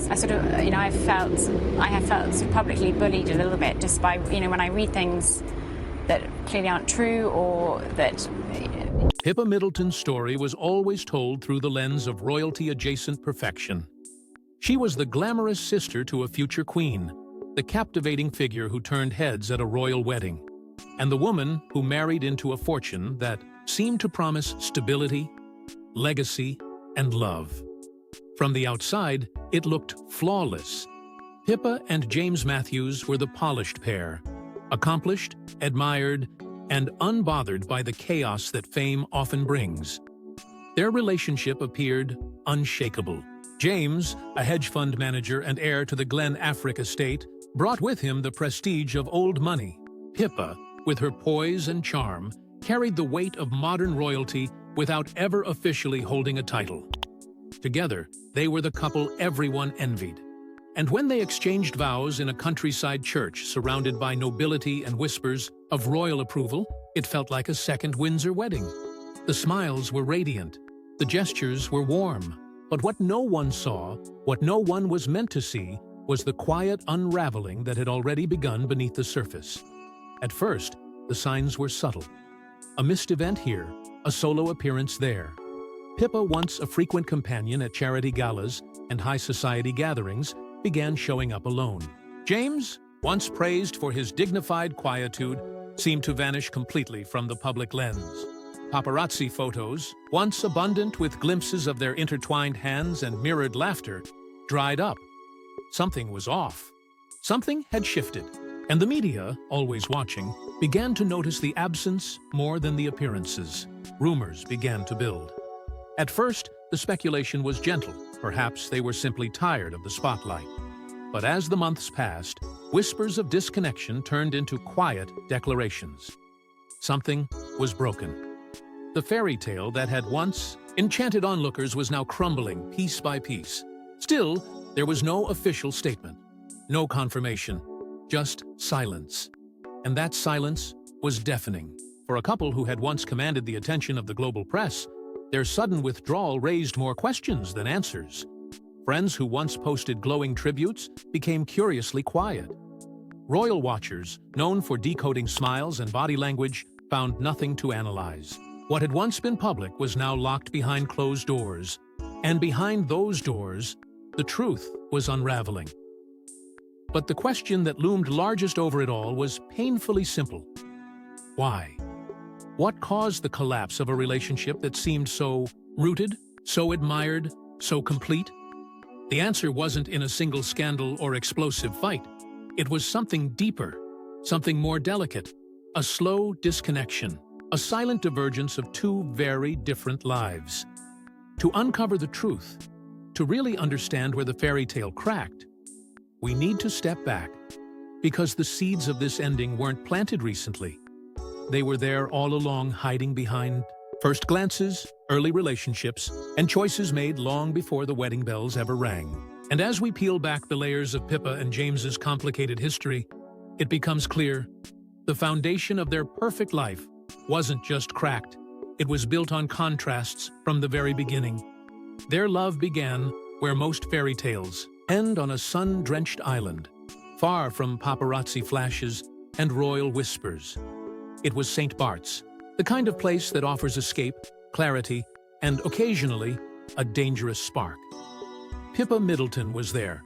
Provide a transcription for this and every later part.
I sort of, I have felt sort of publicly bullied a little bit just by, when I read things that clearly aren't true or that... Pippa Middleton's story was always told through the lens of royalty-adjacent perfection. She was the glamorous sister to a future queen, the captivating figure who turned heads at a royal wedding, and the woman who married into a fortune that seemed to promise stability, legacy, and love. From the outside, it looked flawless. Pippa and James Matthews were the polished pair, accomplished, admired, and unbothered by the chaos that fame often brings. Their relationship appeared unshakable. James, a hedge fund manager and heir to the Glen Affric estate, brought with him the prestige of old money. Pippa, with her poise and charm, carried the weight of modern royalty without ever officially holding a title. Together, they were the couple everyone envied. And when they exchanged vows in a countryside church surrounded by nobility and whispers of royal approval, it felt like a second Windsor wedding. The smiles were radiant, the gestures were warm, but what no one saw, what no one was meant to see, was the quiet unraveling that had already begun beneath the surface. At first, the signs were subtle. A missed event here, a solo appearance there. Pippa, once a frequent companion at charity galas and high society gatherings, began showing up alone. James, once praised for his dignified quietude, seemed to vanish completely from the public lens. Paparazzi photos, once abundant with glimpses of their intertwined hands and mirrored laughter, dried up. Something was off. Something had shifted, and the media, always watching, began to notice the absence more than the appearances. Rumors began to build. At first, the speculation was gentle. Perhaps they were simply tired of the spotlight. But as the months passed, whispers of disconnection turned into quiet declarations. Something was broken. The fairy tale that had once enchanted onlookers was now crumbling piece by piece. Still, there was no official statement, no confirmation, just silence. And that silence was deafening. For a couple who had once commanded the attention of the global press, their sudden withdrawal raised more questions than answers. Friends who once posted glowing tributes became curiously quiet. Royal watchers, known for decoding smiles and body language, found nothing to analyze. What had once been public was now locked behind closed doors. And behind those doors, the truth was unraveling. But the question that loomed largest over it all was painfully simple. Why? What caused the collapse of a relationship that seemed so rooted, so admired, so complete? The answer wasn't in a single scandal or explosive fight. It was something deeper, something more delicate, a slow disconnection, a silent divergence of two very different lives. To uncover the truth, to really understand where the fairy tale cracked, we need to step back, because the seeds of this ending weren't planted recently. They were there all along, hiding behind first glances, early relationships, and choices made long before the wedding bells ever rang. And as we peel back the layers of Pippa and James's complicated history, it becomes clear the foundation of their perfect life wasn't just cracked. It was built on contrasts from the very beginning. Their love began where most fairy tales end, on a sun-drenched island, far from paparazzi flashes and royal whispers. It was St. Bart's, the kind of place that offers escape, clarity, and occasionally, a dangerous spark. Pippa Middleton was there,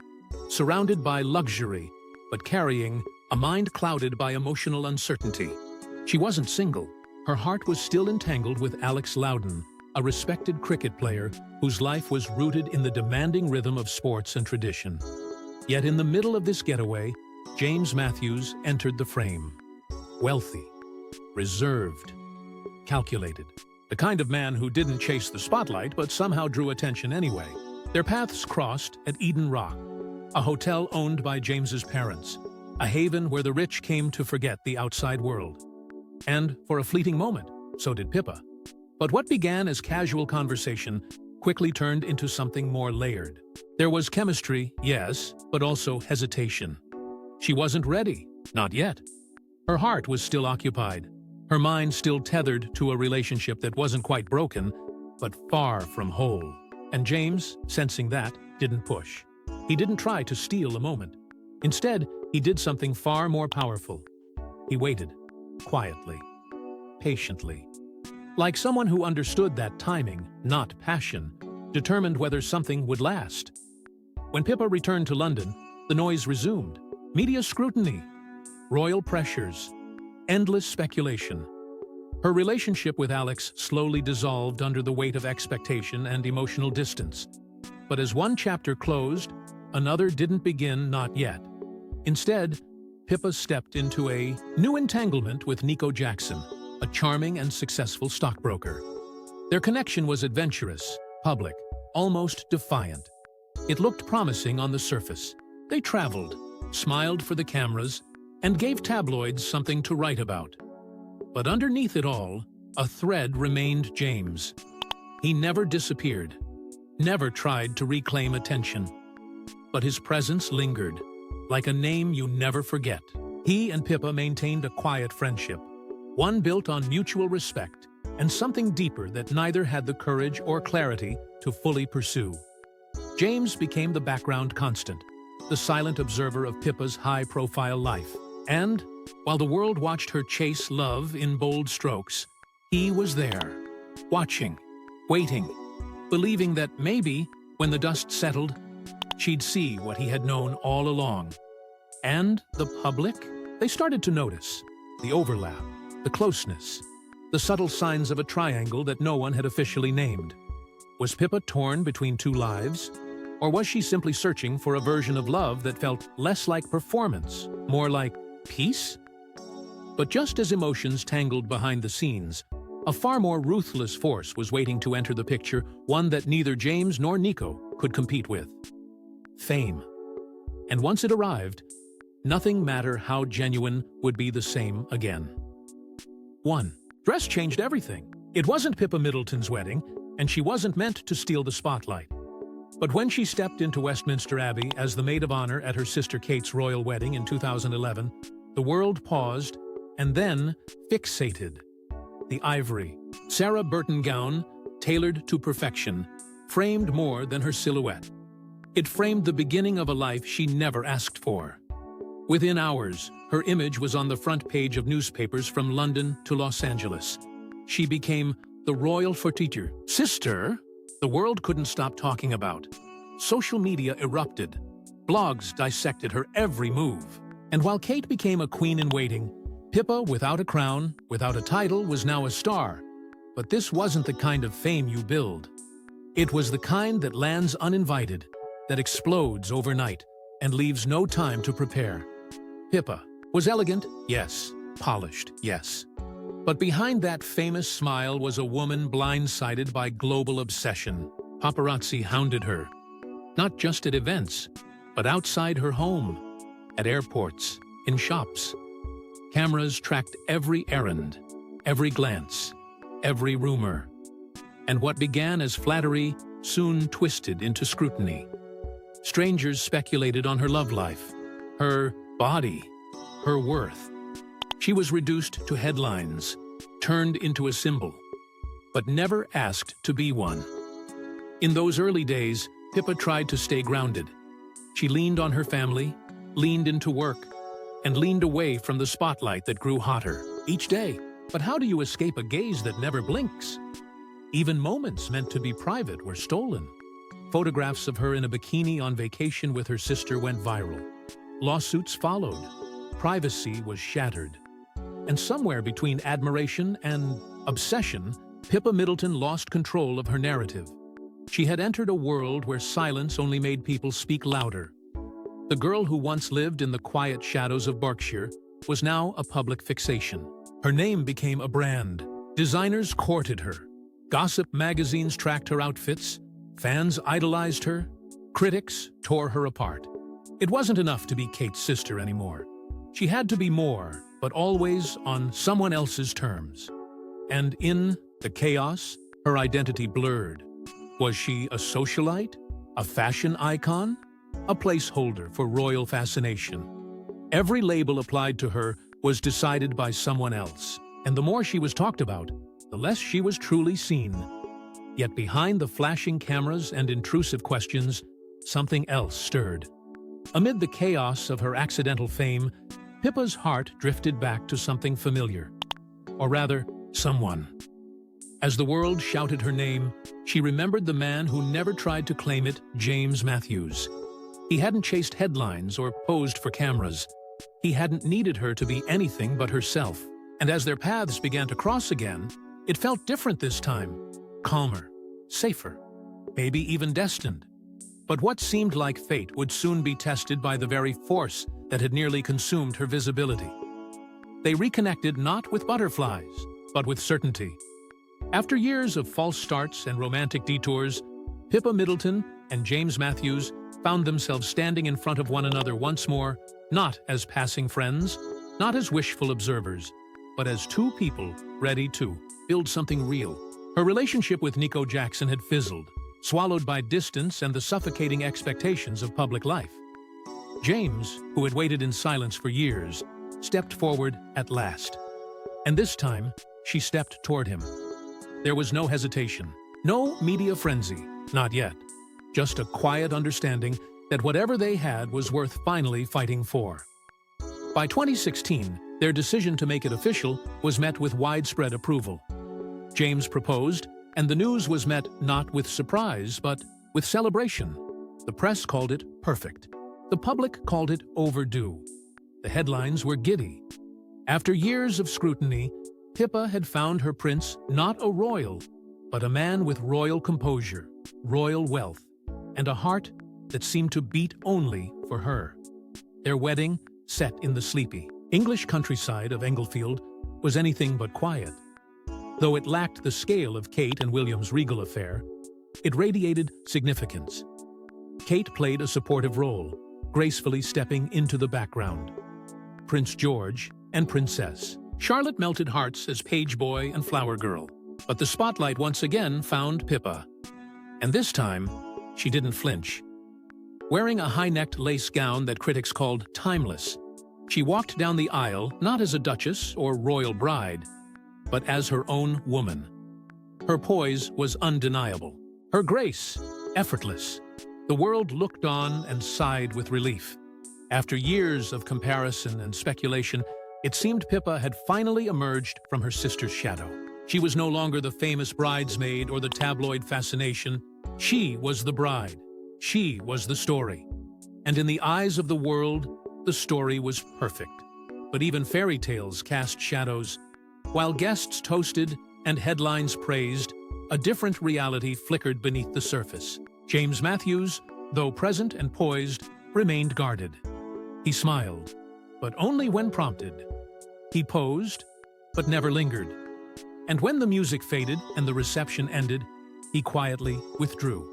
surrounded by luxury, but carrying a mind clouded by emotional uncertainty. She wasn't single. Her heart was still entangled with Alex Loudon, a respected cricket player whose life was rooted in the demanding rhythm of sports and tradition. Yet in the middle of this getaway, James Matthews entered the frame. Wealthy, reserved, calculated. The kind of man who didn't chase the spotlight but somehow drew attention anyway. Their paths crossed at Eden Rock, a hotel owned by James's parents, a haven where the rich came to forget the outside world. And for a fleeting moment, so did Pippa. But what began as casual conversation quickly turned into something more layered. There was chemistry, yes, but also hesitation. She wasn't ready, not yet. Her heart was still occupied, her mind still tethered to a relationship that wasn't quite broken, but far from whole. And James, sensing that, didn't push. He didn't try to steal a moment. Instead, he did something far more powerful. He waited, quietly, patiently. Like someone who understood that timing, not passion, determined whether something would last. When Pippa returned to London, the noise resumed. Media scrutiny, royal pressures, endless speculation. Her relationship with Alex slowly dissolved under the weight of expectation and emotional distance. But as one chapter closed, another didn't begin, not yet. Instead, Pippa stepped into a new entanglement with Nico Jackson, a charming and successful stockbroker. Their connection was adventurous, public, almost defiant. It looked promising on the surface. They traveled, smiled for the cameras, and gave tabloids something to write about. But underneath it all, a thread remained James. He never disappeared, never tried to reclaim attention. But his presence lingered, like a name you never forget. He and Pippa maintained a quiet friendship, one built on mutual respect and something deeper that neither had the courage or clarity to fully pursue. James became the background constant, the silent observer of Pippa's high-profile life. And, while the world watched her chase love in bold strokes, he was there, watching, waiting, believing that maybe, when the dust settled, she'd see what he had known all along. And the public? They started to notice the overlap, the closeness, the subtle signs of a triangle that no one had officially named. Was Pippa torn between two lives? Or was she simply searching for a version of love that felt less like performance, more like peace? But just as emotions tangled behind the scenes, a far more ruthless force was waiting to enter the picture, one that neither James nor Nico could compete with. Fame. And once it arrived, nothing mattered how genuine would be the same again. 1. Dress changed everything. It wasn't Pippa Middleton's wedding, and she wasn't meant to steal the spotlight. But when she stepped into Westminster Abbey as the maid of honor at her sister Kate's royal wedding in 2011, the world paused and then fixated. The ivory, Sarah Burton gown, tailored to perfection, framed more than her silhouette. It framed the beginning of a life she never asked for. Within hours, her image was on the front page of newspapers from London to Los Angeles. She became the royal photographer. Sister, the world couldn't stop talking about. Social media erupted. Blogs dissected her every move. And while Kate became a queen in waiting, Pippa, without a crown, without a title, was now a star. But this wasn't the kind of fame you build. It was the kind that lands uninvited, that explodes overnight, and leaves no time to prepare. Pippa was elegant, yes. Polished, yes. But behind that famous smile was a woman blindsided by global obsession. Paparazzi hounded her, not just at events, but outside her home, at airports, in shops. Cameras tracked every errand, every glance, every rumor. And what began as flattery soon twisted into scrutiny. Strangers speculated on her love life, her body, her worth. She was reduced to headlines, turned into a symbol, but never asked to be one. In those early days, Pippa tried to stay grounded. She leaned on her family, leaned into work, and leaned away from the spotlight that grew hotter each day. But how do you escape a gaze that never blinks? Even moments meant to be private were stolen. Photographs of her in a bikini on vacation with her sister went viral. Lawsuits followed. Privacy was shattered. And somewhere between admiration and obsession, Pippa Middleton lost control of her narrative. She had entered a world where silence only made people speak louder. The girl who once lived in the quiet shadows of Berkshire was now a public fixation. Her name became a brand. Designers courted her. Gossip magazines tracked her outfits. Fans idolized her. Critics tore her apart. It wasn't enough to be Kate's sister anymore. She had to be more, but always on someone else's terms. And in the chaos, her identity blurred. Was she a socialite? A fashion icon? A placeholder for royal fascination? Every label applied to her was decided by someone else, and the more she was talked about, the less she was truly seen. Yet behind the flashing cameras and intrusive questions, something else stirred. Amid the chaos of her accidental fame, Pippa's heart drifted back to something familiar. Or rather, someone. As the world shouted her name, she remembered the man who never tried to claim it, James Matthews. He hadn't chased headlines or posed for cameras. He hadn't needed her to be anything but herself. And as their paths began to cross again, it felt different this time. Calmer, safer, maybe even destined. But what seemed like fate would soon be tested by the very force that had nearly consumed her visibility. They reconnected not with butterflies, but with certainty. After years of false starts and romantic detours, Pippa Middleton and James Matthews found themselves standing in front of one another once more, not as passing friends, not as wishful observers, but as two people ready to build something real. Her relationship with Nico Jackson had fizzled, swallowed by distance and the suffocating expectations of public life. James, who had waited in silence for years, stepped forward at last. And this time, she stepped toward him. There was no hesitation, no media frenzy, not yet. Just a quiet understanding that whatever they had was worth finally fighting for. By 2016, their decision to make it official was met with widespread approval. James proposed, and the news was met not with surprise, but with celebration. The press called it perfect. The public called it overdue. The headlines were giddy. After years of scrutiny, Pippa had found her prince not a royal, but a man with royal composure, royal wealth, and a heart that seemed to beat only for her. Their wedding, set in the sleepy English countryside of Englefield, was anything but quiet. Though it lacked the scale of Kate and William's regal affair, it radiated significance. Kate played a supportive role, gracefully stepping into the background. Prince George and Princess Charlotte melted hearts as page boy and flower girl, but the spotlight once again found Pippa. And this time, she didn't flinch. Wearing a high-necked lace gown that critics called timeless, she walked down the aisle not as a duchess or royal bride, but as her own woman. Her poise was undeniable. Her grace, effortless. The world looked on and sighed with relief. After years of comparison and speculation, it seemed Pippa had finally emerged from her sister's shadow. She was no longer the famous bridesmaid or the tabloid fascination. She was the bride. She was the story. And in the eyes of the world, the story was perfect. But even fairy tales cast shadows. While guests toasted and headlines praised, a different reality flickered beneath the surface. James Matthews, though present and poised, remained guarded. He smiled, but only when prompted. He posed, but never lingered. And when the music faded and the reception ended, he quietly withdrew.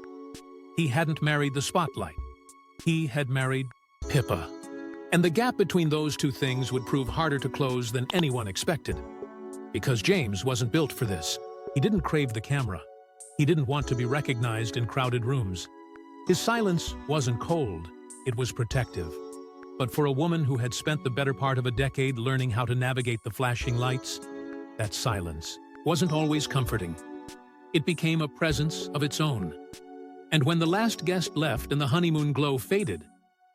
He hadn't married the spotlight. He had married Pippa. And the gap between those two things would prove harder to close than anyone expected. Because James wasn't built for this. He didn't crave the camera. He didn't want to be recognized in crowded rooms. His silence wasn't cold, it was protective. But for a woman who had spent the better part of a decade learning how to navigate the flashing lights, that silence wasn't always comforting. It became a presence of its own. And when the last guest left and the honeymoon glow faded,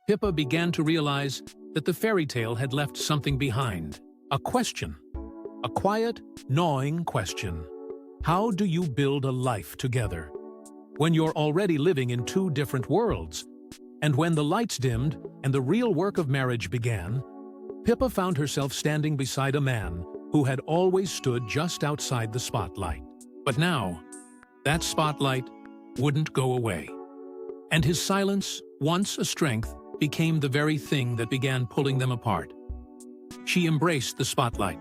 Pippa began to realize that the fairy tale had left something behind. A question. A quiet, gnawing question. How do you build a life together when you're already living in two different worlds? And when the lights dimmed and the real work of marriage began, Pippa found herself standing beside a man who had always stood just outside the spotlight. But now, that spotlight wouldn't go away. And his silence, once a strength, became the very thing that began pulling them apart. She embraced the spotlight.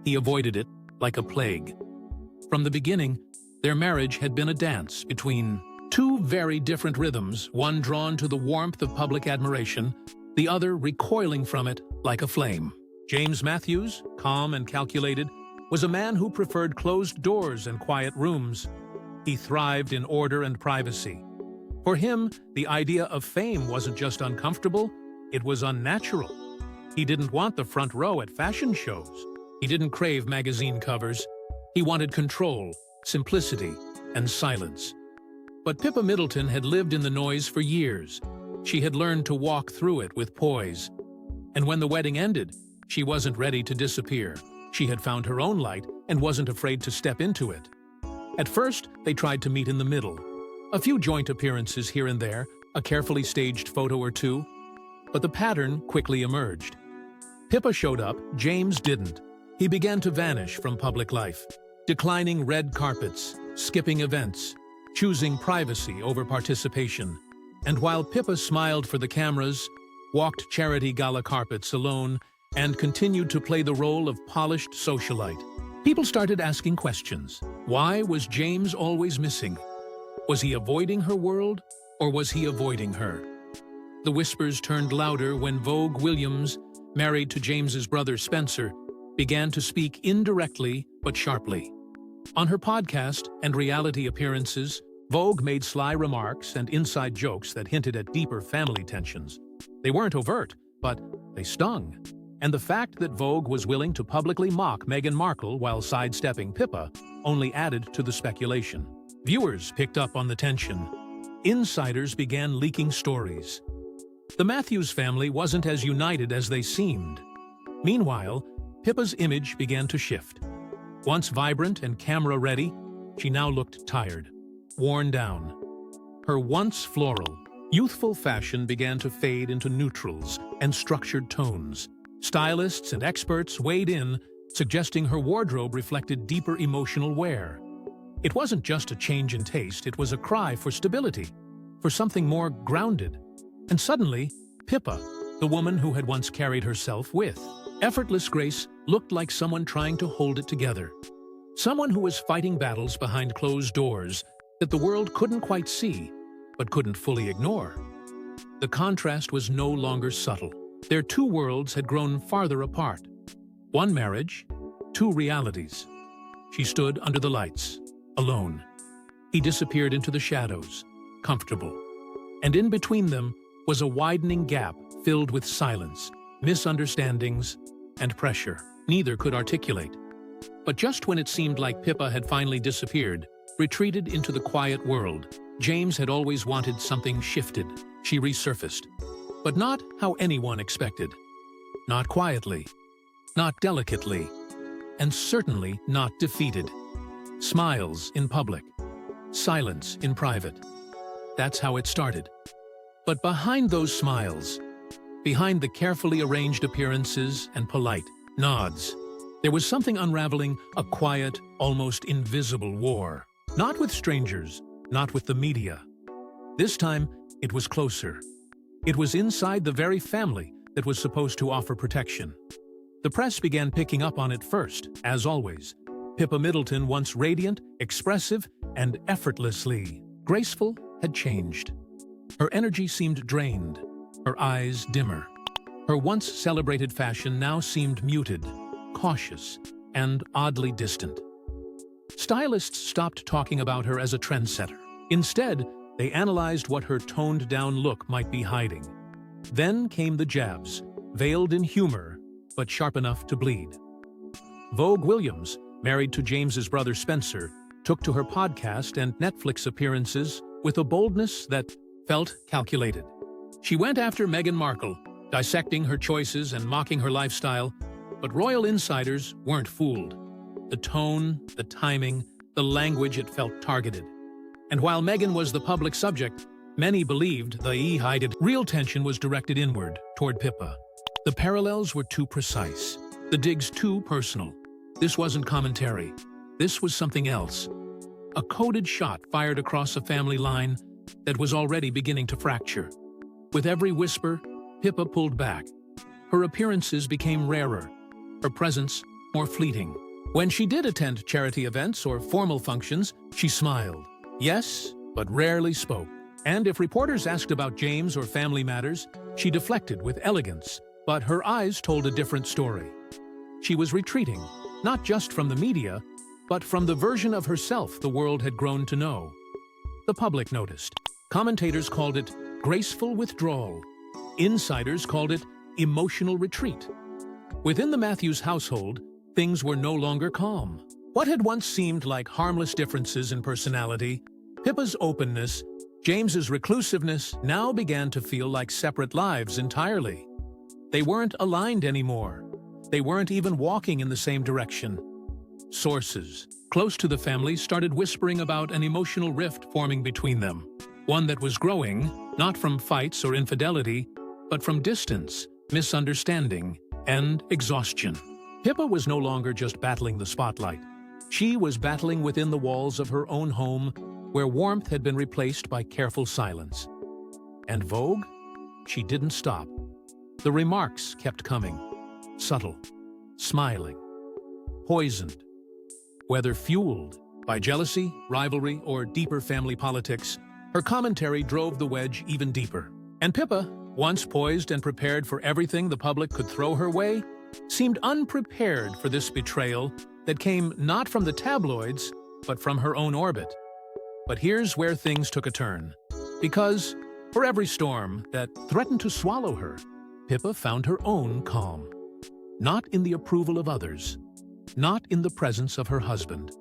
He avoided it like a plague. From the beginning, their marriage had been a dance between two very different rhythms, one drawn to the warmth of public admiration, the other recoiling from it like a flame. James Matthews, calm and calculated, was a man who preferred closed doors and quiet rooms. He thrived in order and privacy. For him, the idea of fame wasn't just uncomfortable, it was unnatural. He didn't want the front row at fashion shows. He didn't crave magazine covers. He wanted control, simplicity, and silence. But Pippa Middleton had lived in the noise for years. She had learned to walk through it with poise. And when the wedding ended, she wasn't ready to disappear. She had found her own light and wasn't afraid to step into it. At first, they tried to meet in the middle. A few joint appearances here and there, a carefully staged photo or two. But the pattern quickly emerged. Pippa showed up, James didn't. He began to vanish from public life, declining red carpets, skipping events, choosing privacy over participation. And while Pippa smiled for the cameras, walked charity gala carpets alone, and continued to play the role of polished socialite, people started asking questions. Why was James always missing? Was he avoiding her world, or was he avoiding her? The whispers turned louder when Vogue Williams, married to James's brother Spencer, began to speak indirectly but sharply. On her podcast and reality appearances, Vogue made sly remarks and inside jokes that hinted at deeper family tensions. They weren't overt, but they stung. And the fact that Vogue was willing to publicly mock Meghan Markle while sidestepping Pippa only added to the speculation. Viewers picked up on the tension. Insiders began leaking stories. The Matthews family wasn't as united as they seemed. Meanwhile, Pippa's image began to shift. Once vibrant and camera-ready, she now looked tired, worn down. Her once floral, youthful fashion began to fade into neutrals and structured tones. Stylists and experts weighed in, suggesting her wardrobe reflected deeper emotional wear. It wasn't just a change in taste, it was a cry for stability, for something more grounded. And suddenly, Pippa, the woman who had once carried herself with effortless grace, looked like someone trying to hold it together. Someone who was fighting battles behind closed doors that the world couldn't quite see, but couldn't fully ignore. The contrast was no longer subtle. Their two worlds had grown farther apart. One marriage, two realities. She stood under the lights, alone. He disappeared into the shadows, comfortable. And in between them was a widening gap filled with silence, misunderstandings, and pressure. Neither could articulate. But just when it seemed like Pippa had finally disappeared, retreated into the quiet world, James had always wanted something shifted. She resurfaced. But not how anyone expected. Not quietly. Not delicately. And certainly not defeated. Smiles in public. Silence in private. That's how it started. But behind those smiles, behind the carefully arranged appearances and polite nods, there was something unraveling, a quiet, almost invisible war. Not with strangers, not with the media. This time, it was closer. It was inside the very family that was supposed to offer protection. The press began picking up on it first, as always. Pippa Middleton, once radiant, expressive, and effortlessly graceful, had changed. Her energy seemed drained, her eyes dimmer. Her once celebrated fashion now seemed muted, cautious, and oddly distant. Stylists stopped talking about her as a trendsetter. Instead, they analyzed what her toned-down look might be hiding. Then came the jabs, veiled in humor, but sharp enough to bleed. Vogue Williams, married to James's brother Spencer, took to her podcast and Netflix appearances with a boldness that felt calculated. She went after Meghan Markle, dissecting her choices and mocking her lifestyle, but royal insiders weren't fooled. The tone, the timing, the language, it felt targeted. And while Meghan was the public subject, many believed the hidden real tension was directed inward, toward Pippa. The parallels were too precise, the digs too personal. This wasn't commentary. This was something else. A coded shot fired across a family line that was already beginning to fracture. With every whisper, Pippa pulled back. Her appearances became rarer, her presence more fleeting. When she did attend charity events or formal functions, she smiled. Yes, but rarely spoke. And if reporters asked about James or family matters, she deflected with elegance, but her eyes told a different story. She was retreating, not just from the media, but from the version of herself the world had grown to know. The public noticed. Commentators called it graceful withdrawal. Insiders called it emotional retreat. Within the Matthews household, things were no longer calm. What had once seemed like harmless differences in personality Pippa's openness, James's reclusiveness now began to feel like separate lives entirely. They weren't aligned anymore. They weren't even walking in the same direction. Sources close to the family started whispering about an emotional rift forming between them, one that was growing, not from fights or infidelity, but from distance, misunderstanding, and exhaustion. Pippa was no longer just battling the spotlight. She was battling within the walls of her own home, where warmth had been replaced by careful silence. And Vogue? She didn't stop. The remarks kept coming, subtle, smiling, poisoned. Whether fueled by jealousy, rivalry, or deeper family politics, her commentary drove the wedge even deeper. And Pippa, once poised and prepared for everything the public could throw her way, seemed unprepared for this betrayal that came not from the tabloids, but from her own orbit. But here's where things took a turn. Because, for every storm that threatened to swallow her, Pippa found her own calm. Not in the approval of others, not in the presence of her husband,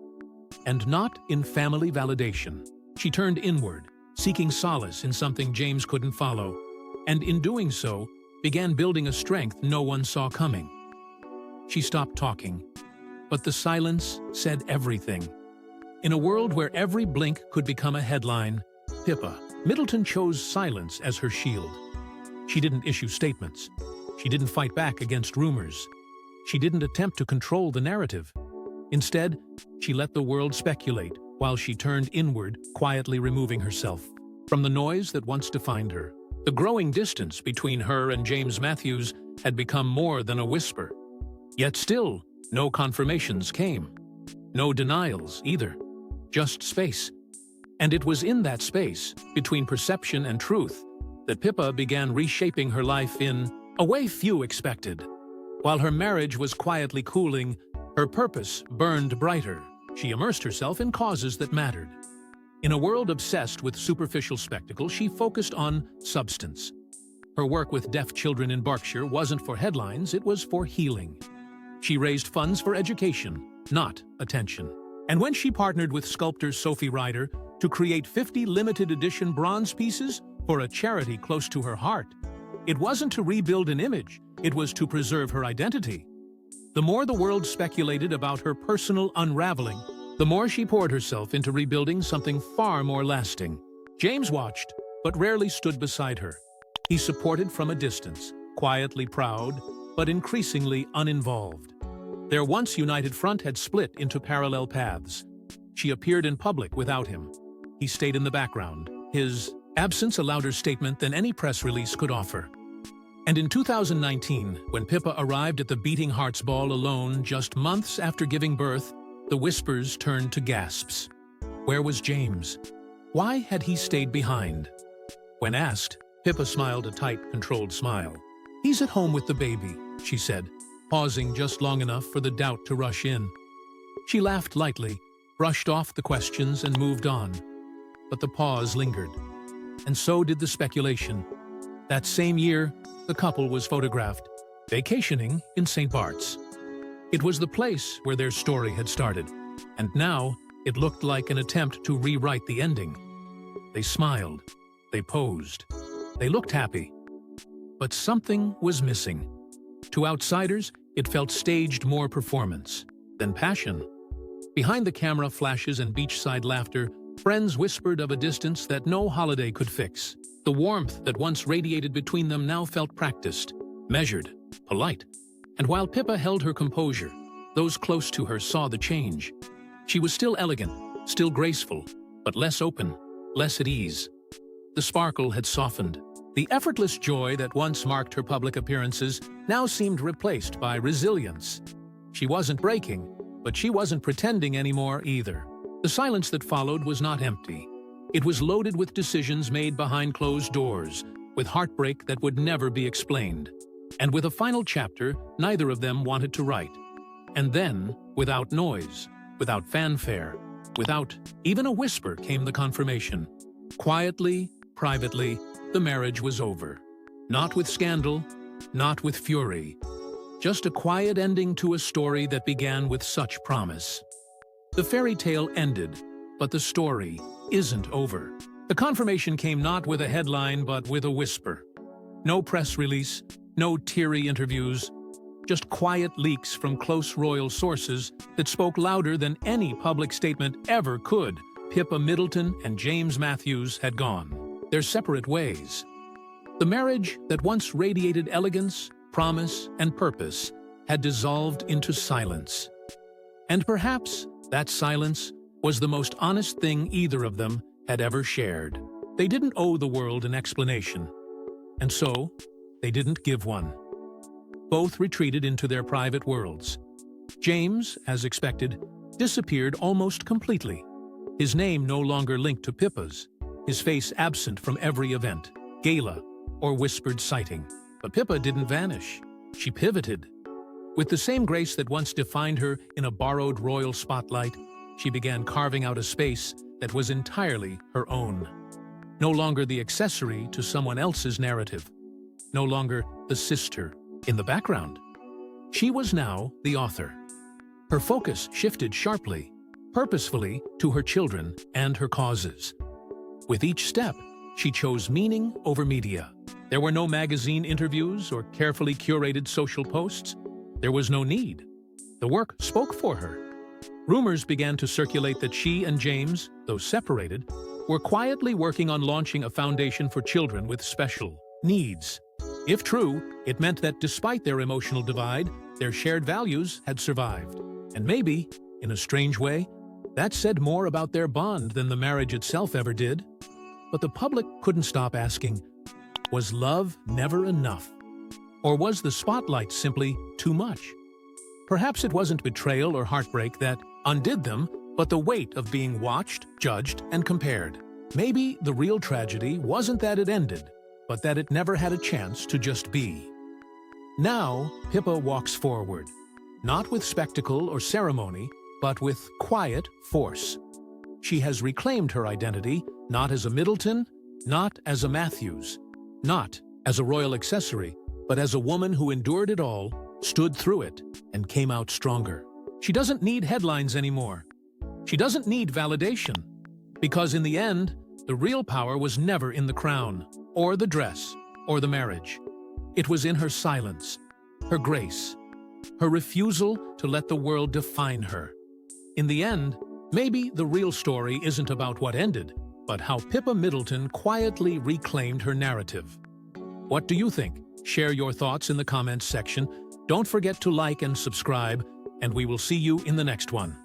and not in family validation. She turned inward, seeking solace in something James couldn't follow, and in doing so, began building a strength no one saw coming. She stopped talking, but the silence said everything. In a world where every blink could become a headline, Pippa Middleton chose silence as her shield. She didn't issue statements. She didn't fight back against rumors. She didn't attempt to control the narrative. Instead, she let the world speculate while she turned inward, quietly removing herself from the noise that once defined her. The growing distance between her and James Matthews had become more than a whisper. Yet still, no confirmations came. No denials either. Just space. And it was in that space, between perception and truth, that Pippa began reshaping her life in a way few expected. While her marriage was quietly cooling, her purpose burned brighter. She immersed herself in causes that mattered. In a world obsessed with superficial spectacle, she focused on substance. Her work with deaf children in Berkshire wasn't for headlines, it was for healing. She raised funds for education, not attention. And when she partnered with sculptor Sophie Ryder to create 50 limited edition bronze pieces for a charity close to her heart, it wasn't to rebuild an image, it was to preserve her identity. The more the world speculated about her personal unraveling, the more she poured herself into rebuilding something far more lasting. James watched, but rarely stood beside her. He supported from a distance, quietly proud, but increasingly uninvolved. Their once united front had split into parallel paths. She appeared in public without him. He stayed in the background, his absence a louder statement than any press release could offer. And in 2019, when Pippa arrived at the Beating Hearts Ball alone just months after giving birth, the whispers turned to gasps. Where was James? Why had he stayed behind? When asked, Pippa smiled a tight, controlled smile. "He's at home with the baby," she said, pausing just long enough for the doubt to rush in. She laughed lightly, brushed off the questions and moved on. But the pause lingered. And so did the speculation. That same year, the couple was photographed, vacationing in St. Bart's. It was the place where their story had started, and now it looked like an attempt to rewrite the ending. They smiled, they posed, they looked happy. But something was missing. To outsiders, it felt staged more performance than passion. Behind the camera flashes and beachside laughter, friends whispered of a distance that no holiday could fix. The warmth that once radiated between them now felt practiced, measured, polite. And while Pippa held her composure, those close to her saw the change. She was still elegant, still graceful, but less open, less at ease. The sparkle had softened. The effortless joy that once marked her public appearances now seemed replaced by resilience. She wasn't breaking, but she wasn't pretending anymore either. The silence that followed was not empty. It was loaded with decisions made behind closed doors, with heartbreak that would never be explained. And with a final chapter, neither of them wanted to write. And then, without noise, without fanfare, without even a whisper came the confirmation. Quietly, privately, the marriage was over. Not with scandal, not with fury. Just a quiet ending to a story that began with such promise. The fairy tale ended, but the story, isn't over. The confirmation came not with a headline, but with a whisper. No press release, no teary interviews, just quiet leaks from close royal sources that spoke louder than any public statement ever could. Pippa Middleton and James Matthews had gone their separate ways. The marriage that once radiated elegance, promise, and purpose had dissolved into silence. And perhaps that silence was the most honest thing either of them had ever shared. They didn't owe the world an explanation, and so they didn't give one. Both retreated into their private worlds. James, as expected, disappeared almost completely. His name no longer linked to Pippa's, his face absent from every event, gala, or whispered sighting. But Pippa didn't vanish. She pivoted. With the same grace that once defined her in a borrowed royal spotlight, she began carving out a space that was entirely her own. No longer the accessory to someone else's narrative. No longer the sister in the background. She was now the author. Her focus shifted sharply, purposefully, to her children and her causes. With each step, she chose meaning over media. There were no magazine interviews or carefully curated social posts. There was no need. The work spoke for her. Rumors began to circulate that she and James, though separated, were quietly working on launching a foundation for children with special needs. If true, it meant that despite their emotional divide, their shared values had survived. And maybe, in a strange way, that said more about their bond than the marriage itself ever did. But the public couldn't stop asking, was love never enough? Or was the spotlight simply too much? Perhaps it wasn't betrayal or heartbreak that undid them, but the weight of being watched, judged, and compared. Maybe the real tragedy wasn't that it ended, but that it never had a chance to just be. Now, Pippa walks forward, not with spectacle or ceremony, but with quiet force. She has reclaimed her identity, not as a Middleton, not as a Matthews, not as a royal accessory, but as a woman who endured it all, stood through it, and came out stronger. She doesn't need headlines anymore. She doesn't need validation, because in the end, the real power was never in the crown, or the dress, or the marriage. It was in her silence, her grace, her refusal to let the world define her. In the end, maybe the real story isn't about what ended, but how Pippa Middleton quietly reclaimed her narrative. What do you think? Share your thoughts in the comments section. Don't forget to like and subscribe, and we will see you in the next one.